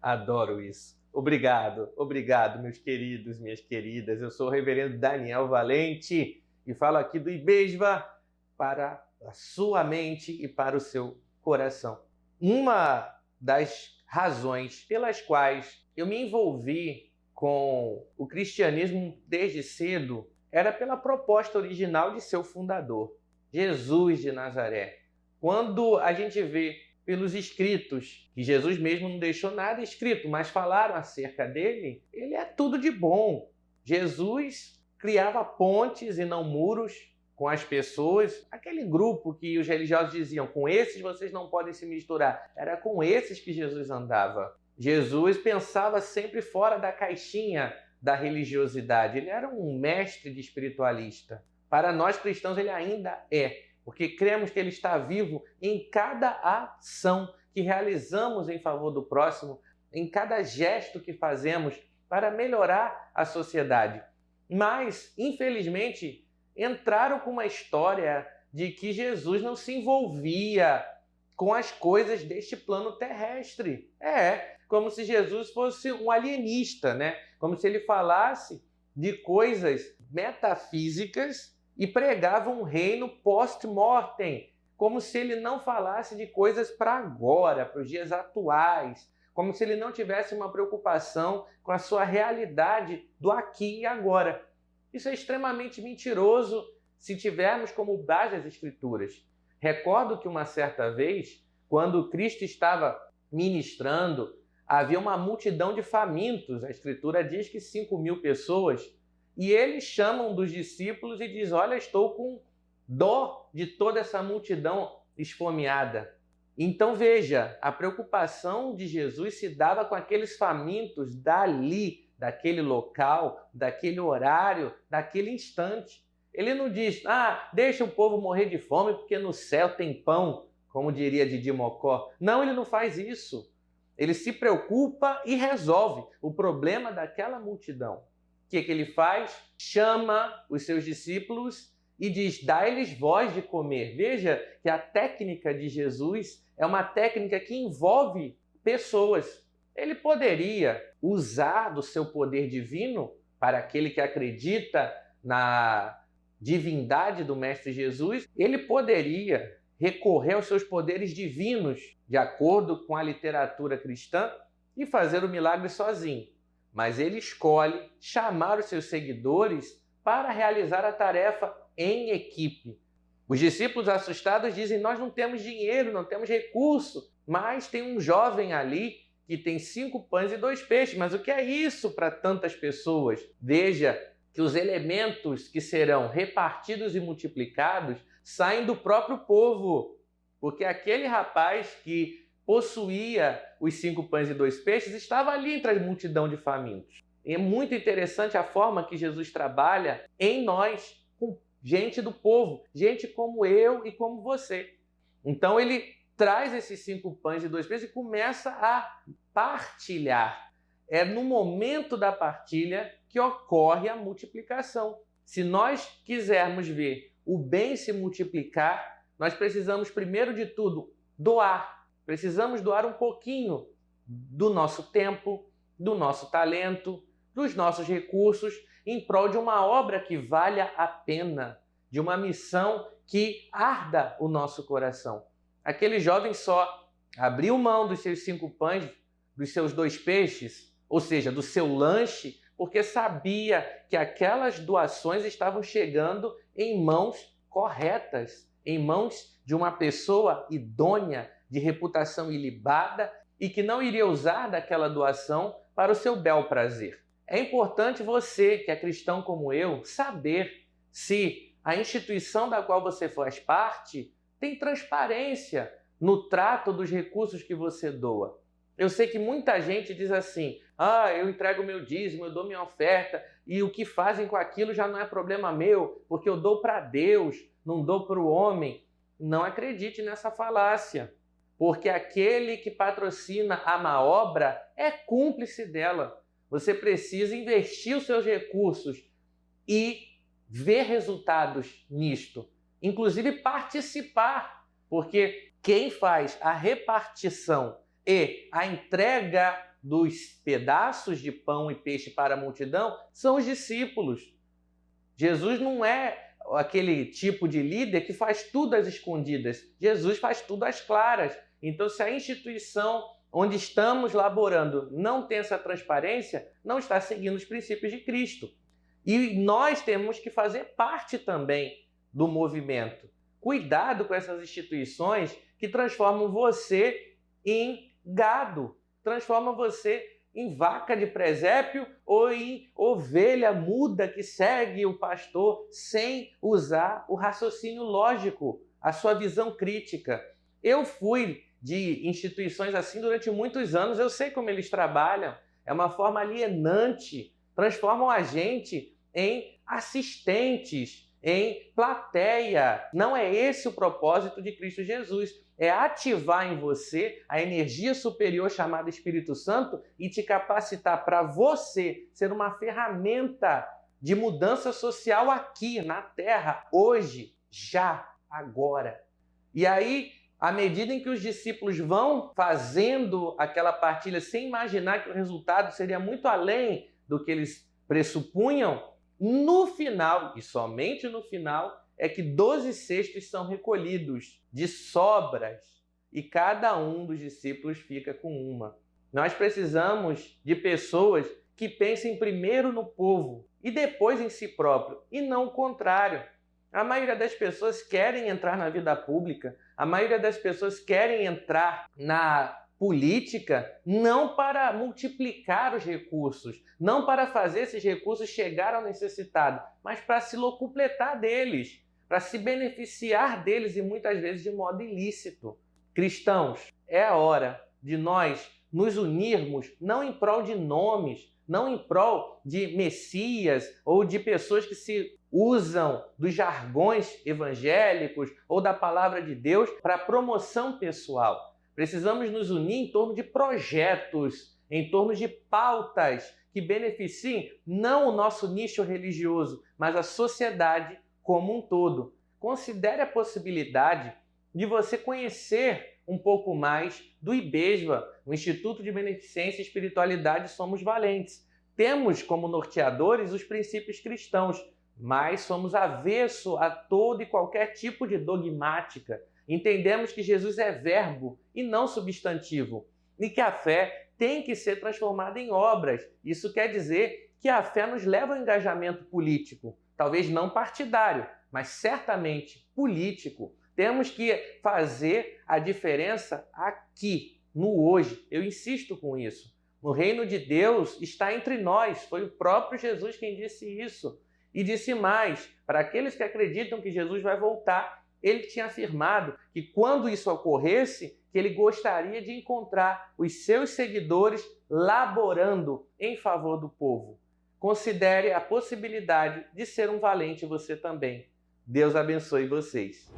Adoro isso. Obrigado, meus queridos, minhas queridas. Eu sou o reverendo Daniel Valente e falo aqui do IBESVA para a sua mente e para o seu coração. Uma das razões pelas quais eu me envolvi com o cristianismo desde cedo era pela proposta original de seu fundador, Jesus de Nazaré. Quando a gente vê pelos escritos, que Jesus mesmo não deixou nada escrito, mas falaram acerca dele, ele é tudo de bom. Jesus criava pontes e não muros com as pessoas. Aquele grupo que os religiosos diziam, com esses vocês não podem se misturar, era com esses que Jesus andava. Jesus pensava sempre fora da caixinha da religiosidade. Ele era um mestre de espiritualista. Para nós cristãos ele ainda é, porque cremos que ele está vivo em cada ação que realizamos em favor do próximo, em cada gesto que fazemos para melhorar a sociedade. Mas, infelizmente, entraram com uma história de que Jesus não se envolvia com as coisas deste plano terrestre. Como se Jesus fosse um alienista, né? Como se ele falasse de coisas metafísicas e pregava um reino post-mortem, como se ele não falasse de coisas para agora, para os dias atuais, como se ele não tivesse uma preocupação com a sua realidade do aqui e agora. Isso é extremamente mentiroso se tivermos como base as Escrituras. Recordo que uma certa vez, quando Cristo estava ministrando, havia uma multidão de famintos. A Escritura diz que 5.000 pessoas. E eles chamam dos discípulos e diz: olha, estou com dó de toda essa multidão esfomeada. Então veja, a preocupação de Jesus se dava com aqueles famintos dali, daquele local, daquele horário, daquele instante. Ele não diz, deixa o povo morrer de fome porque no céu tem pão, como diria Didi Mocó. Não, ele não faz isso. Ele se preocupa e resolve o problema daquela multidão. O que ele faz? Chama os seus discípulos e diz, dá-lhes voz de comer. Veja que a técnica de Jesus é uma técnica que envolve pessoas. Ele poderia usar do seu poder divino para aquele que acredita na divindade do Mestre Jesus. Ele poderia recorrer aos seus poderes divinos, de acordo com a literatura cristã, e fazer o milagre sozinho. Mas ele escolhe chamar os seus seguidores para realizar a tarefa em equipe. Os discípulos assustados dizem, nós não temos dinheiro, não temos recurso, mas tem um jovem ali que tem 5 pães e 2 peixes. Mas o que é isso para tantas pessoas? Veja que os elementos que serão repartidos e multiplicados saem do próprio povo, porque aquele rapaz que possuía os 5 pães e 2 peixes, estava ali entre a multidão de famintos. E é muito interessante a forma que Jesus trabalha em nós, com gente do povo, gente como eu e como você. Então ele traz esses 5 pães e 2 peixes e começa a partilhar. É no momento da partilha que ocorre a multiplicação. Se nós quisermos ver o bem se multiplicar, nós precisamos, primeiro de tudo, doar. Precisamos doar um pouquinho do nosso tempo, do nosso talento, dos nossos recursos, em prol de uma obra que valha a pena, de uma missão que arda o nosso coração. Aquele jovem só abriu mão dos seus 5 pães, dos seus 2 peixes, ou seja, do seu lanche, porque sabia que aquelas doações estavam chegando em mãos corretas, em mãos de uma pessoa idônea, de reputação ilibada e que não iria usar daquela doação para o seu bel prazer. É importante você, que é cristão como eu, saber se a instituição da qual você faz parte tem transparência no trato dos recursos que você doa. Eu sei que muita gente diz assim, eu entrego meu dízimo, eu dou minha oferta e o que fazem com aquilo já não é problema meu, porque eu dou para Deus, não dou para o homem. Não acredite nessa falácia, porque aquele que patrocina a má obra é cúmplice dela. Você precisa investir os seus recursos e ver resultados nisto, inclusive participar, porque quem faz a repartição e a entrega dos pedaços de pão e peixe para a multidão são os discípulos. Jesus não é aquele tipo de líder que faz tudo às escondidas. Jesus faz tudo às claras. Então, se a instituição onde estamos laborando não tem essa transparência, não está seguindo os princípios de Cristo. E nós temos que fazer parte também do movimento. Cuidado com essas instituições que transformam você em gado, transformam você em vaca de presépio ou em ovelha muda que segue o pastor sem usar o raciocínio lógico, a sua visão crítica. Eu fui de instituições assim durante muitos anos, eu sei como eles trabalham, é uma forma alienante, transformam a gente em assistentes, em plateia. Não é esse o propósito de Cristo Jesus. É ativar em você a energia superior chamada Espírito Santo e te capacitar para você ser uma ferramenta de mudança social aqui na Terra, hoje, já, agora. E aí, à medida em que os discípulos vão fazendo aquela partilha sem imaginar que o resultado seria muito além do que eles pressupunham, no final, e somente no final, é que 12 cestos são recolhidos de sobras e cada um dos discípulos fica com uma. Nós precisamos de pessoas que pensem primeiro no povo e depois em si próprio, e não o contrário. A maioria das pessoas querem entrar na vida pública, a maioria das pessoas querem entrar na política não para multiplicar os recursos, não para fazer esses recursos chegar ao necessitado, mas para se locupletar deles, para se beneficiar deles e muitas vezes de modo ilícito. Cristãos, é a hora de nós nos unirmos não em prol de nomes, não em prol de messias ou de pessoas que se usam dos jargões evangélicos ou da palavra de Deus para promoção pessoal. Precisamos nos unir em torno de projetos, em torno de pautas que beneficiem não o nosso nicho religioso, mas a sociedade como um todo. Considere a possibilidade de você conhecer um pouco mais do IBESVA, o Instituto de Beneficência e Espiritualidade Somos Valentes. Temos como norteadores os princípios cristãos, mas somos avesso a todo e qualquer tipo de dogmática. Entendemos que Jesus é verbo e não substantivo, e que a fé tem que ser transformada em obras. Isso quer dizer que a fé nos leva ao engajamento político, talvez não partidário, mas certamente político. Temos que fazer a diferença aqui, no hoje. Eu insisto com isso. O reino de Deus está entre nós. Foi o próprio Jesus quem disse isso. E disse mais, para aqueles que acreditam que Jesus vai voltar, ele tinha afirmado que quando isso ocorresse, que ele gostaria de encontrar os seus seguidores laborando em favor do povo. Considere a possibilidade de ser um valente você também. Deus abençoe vocês.